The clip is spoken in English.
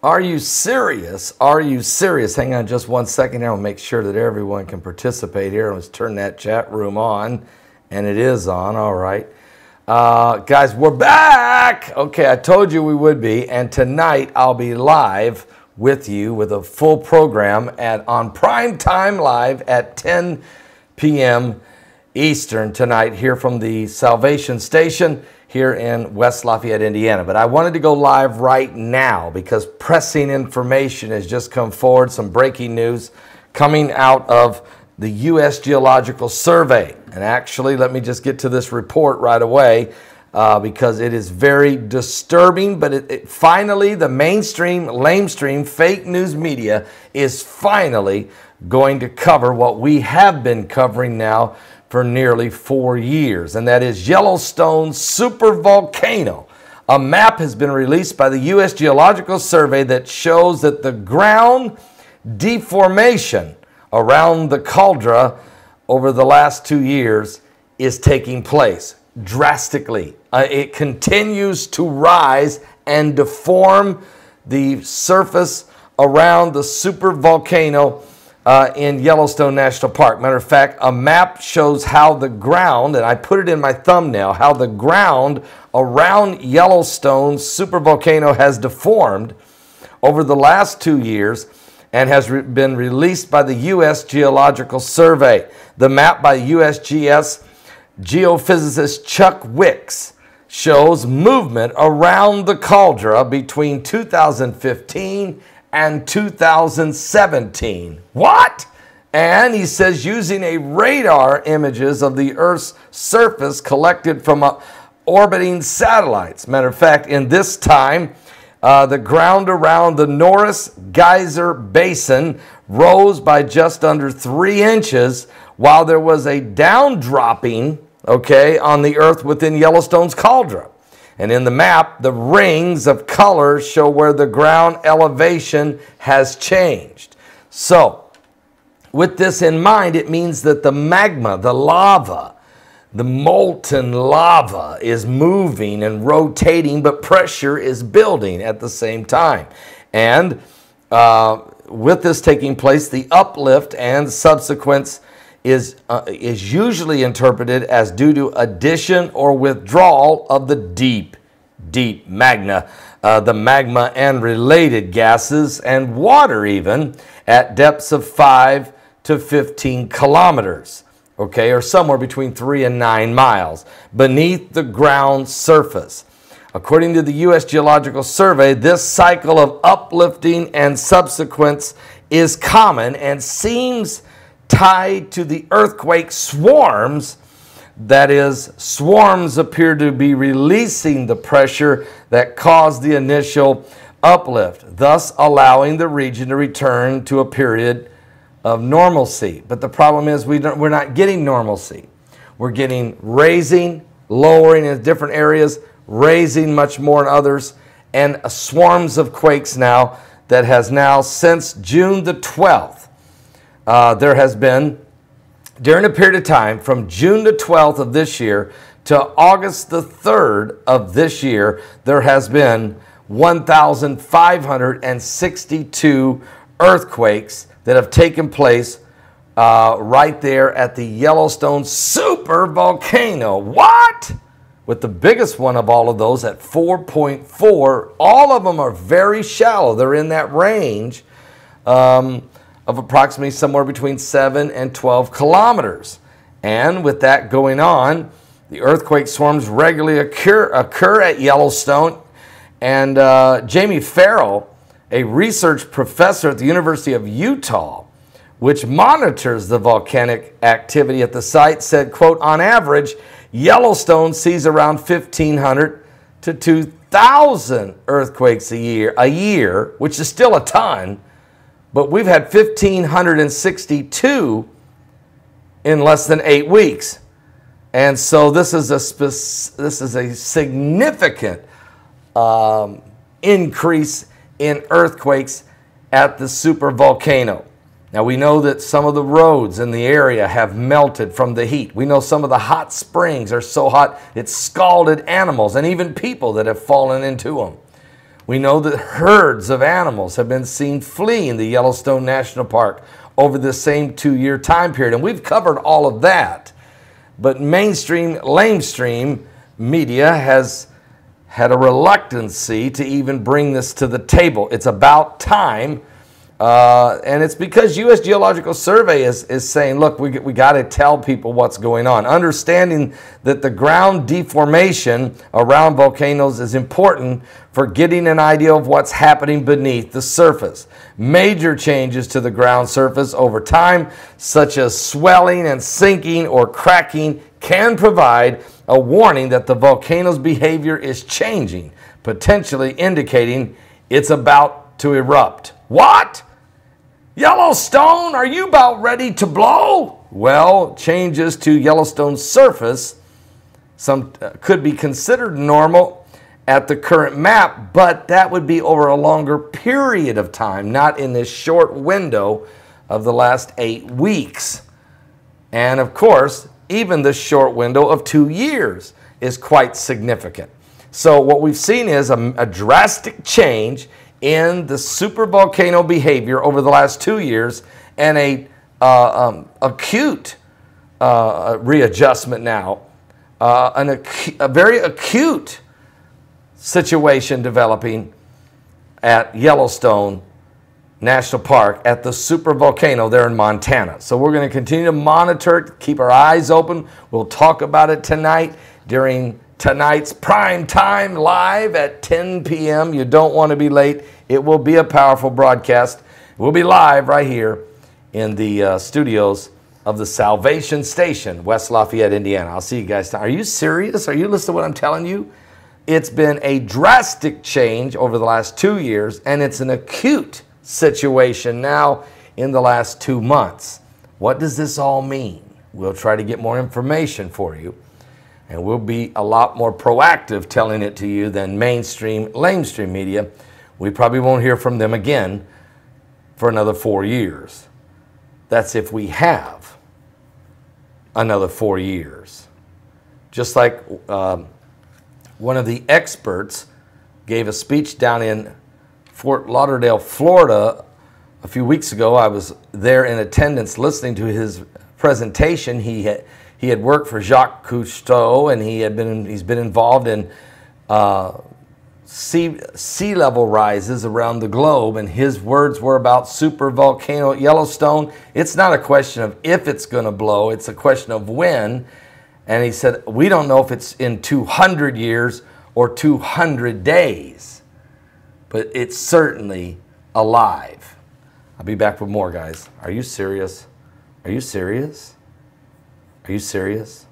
Are you serious? Are you serious? Hang on just 1 second here. I'll make sure that everyone can participate here. Let's turn that chat room on. And it is on. All right. Guys, we're back. Okay, I told you we would be. And tonight I'll be live with you with a full program on Prime Time Live at 10 p.m. Eastern tonight here from the Salvation Station here in West Lafayette, Indiana. But I wanted to go live right now because pressing information has just come forward, some breaking news coming out of the U.S. Geological Survey. And actually, let me just get to this report right away because it is very disturbing, but it finally, the mainstream, lamestream, fake news media is finally going to cover what we have been covering now for nearly 4 years, and that is Yellowstone supervolcano. A map has been released by the U.S. Geological Survey that shows that the ground deformation around the caldera over the last 2 years is taking place drastically. It continues to rise and deform the surface around the supervolcano in Yellowstone National Park. Matter of fact, a map shows how the ground, and I put it in my thumbnail, how the ground around Yellowstone supervolcano has deformed over the last 2 years and has been released by the U.S. Geological Survey. The map by USGS geophysicist Chuck Wicks shows movement around the caldera between 2015 and 2017. What? And he says using a radar images of the Earth's surface collected from orbiting satellites. Matter of fact, in this time, the ground around the Norris Geyser Basin rose by just under 3 inches, while there was a downdropping, on the Earth within Yellowstone's caldera. And in the map, the rings of color show where the ground elevation has changed. So, with this in mind, it means that the magma, the lava, the molten lava is moving and rotating, but pressure is building at the same time. And with this taking place, the uplift and subsequence is usually interpreted as due to addition or withdrawal of the deep magma, the magma and related gases and water even at depths of 5 to 15 kilometers, or somewhere between 3 and 9 miles beneath the ground surface. According to the U.S. Geological Survey, this cycle of uplifting and subsequence is common and seems tied to the earthquake swarms. That is, swarms appear to be releasing the pressure that caused the initial uplift, thus allowing the region to return to a period of normalcy. But the problem is we're not getting normalcy. We're getting raising, lowering in different areas, raising much more in others, and swarms of quakes now that has now since June the 12th. There has been, during a period of time from June the 12th of this year to August the 3rd of this year, there has been 1,562 earthquakes that have taken place right there at the Yellowstone supervolcano. What? With the biggest one of all of those at 4.4. All of them are very shallow. They're in that range of approximately somewhere between 7 and 12 kilometers. And with that going on, the earthquake swarms regularly occur at Yellowstone. And Jamie Farrell, a research professor at the University of Utah, which monitors the volcanic activity at the site, said, quote, on average, Yellowstone sees around 1,500 to 2,000 earthquakes a year, which is still a ton. But we've had 1,562 in less than 8 weeks. And so this is a significant increase in earthquakes at the supervolcano. Now we know that some of the roads in the area have melted from the heat. We know some of the hot springs are so hot it's scalded animals and even people that have fallen into them. We know that herds of animals have been seen fleeing the Yellowstone National Park over the same 2-year time period. And we've covered all of that. But mainstream, lamestream media has had a reluctancy to even bring this to the table. It's about time. And it's because U.S. Geological Survey is saying, look, we got to tell people what's going on. Understanding that the ground deformation around volcanoes is important for getting an idea of what's happening beneath the surface. Major changes to the ground surface over time, such as swelling and sinking or cracking, can provide a warning that the volcano's behavior is changing, potentially indicating it's about to erupt. What? Yellowstone, are you about ready to blow? Well, changes to Yellowstone's surface could be considered normal at the current map, but that would be over a longer period of time, not in this short window of the last 8 weeks. And of course, even the short window of 2 years is quite significant. So what we've seen is a drastic change in the supervolcano behavior over the last 2 years, and a acute readjustment now, a very acute situation developing at Yellowstone National Park at the supervolcano there in Montana. So we're going to continue to monitor it, keep our eyes open. We'll talk about it tonight during tonight's prime time live at 10 p.m. You don't want to be late. It will be a powerful broadcast. We'll be live right here in the studios of the Salvation Station, West Lafayette, Indiana. I'll see you guys. Are you serious? Are you listening to what I'm telling you? It's been a drastic change over the last 2 years, and it's an acute situation now in the last 2 months. What does this all mean? We'll try to get more information for you. And we'll be a lot more proactive telling it to you than mainstream, lamestream media. We probably won't hear from them again for another 4 years. That's if we have another 4 years. Just like one of the experts gave a speech down in Fort Lauderdale, Florida, a few weeks ago. I was there in attendance listening to his presentation. He had worked for Jacques Cousteau, and he's been involved in sea level rises around the globe, and his words were about supervolcano at Yellowstone. It's not a question of if it's going to blow, it's a question of when. And he said, we don't know if it's in 200 years or 200 days, but it's certainly alive. I'll be back with more, guys. Are you serious? Are you serious? Are you serious?